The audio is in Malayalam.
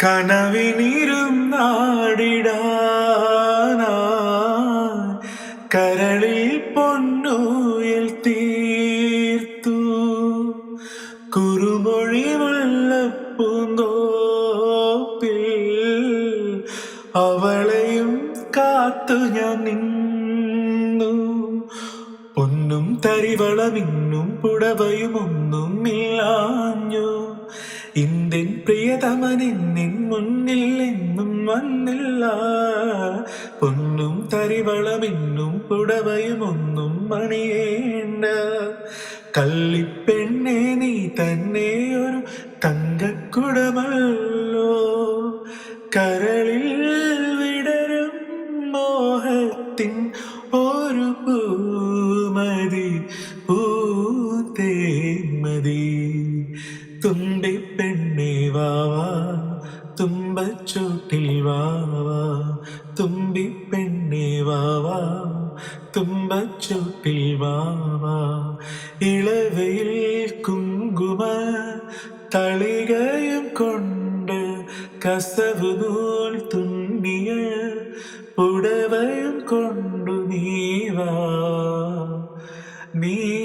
കനവിനിരും നാടിടാനായി കരളിൽ പൊന്നുയൽ തീർത്തു കുറുമൊഴി മുല്ലപ്പൂന്തോപ്പിൽ അവളെയും കാത്തു ഞാൻ നിന്നു. പൊന്നും തരിവളമിന്നും പുടവയും ഒന്നും ഇല്ലാഞ്ഞു. ഇന്ത്യൻ പ്രിയതമനിന്നിൻ മുന്നിൽ എന്നും വന്നില്ല. പൊന്നും തരിവളമിന്നും പുടവയും ഒന്നും മണിയേണ്ട. കള്ളിപ്പെണ്ണെ നീ തന്നെ ഒരു തങ്കക്കുടമല്ലോ. കരളിൽ വിടരും മോഹത്തിൻ ഒരു പൂമതി പൂത്തേമതി. തുമ്പിപ്പെണ്ണേ വാവാ തുമ്പച്ചോട്ടിൽ വാവാ. തുമ്പിപ്പെണ്ണേ വാവാ തുമ്പച്ചോട്ടിൽ വാവാ. ഇളവയിൽ കുങ്കുമ തളികയും കൊണ്ട് കസവ് നൂൽ തുന്നിയ പുടവയും കൊണ്ടു നീവാ. നീ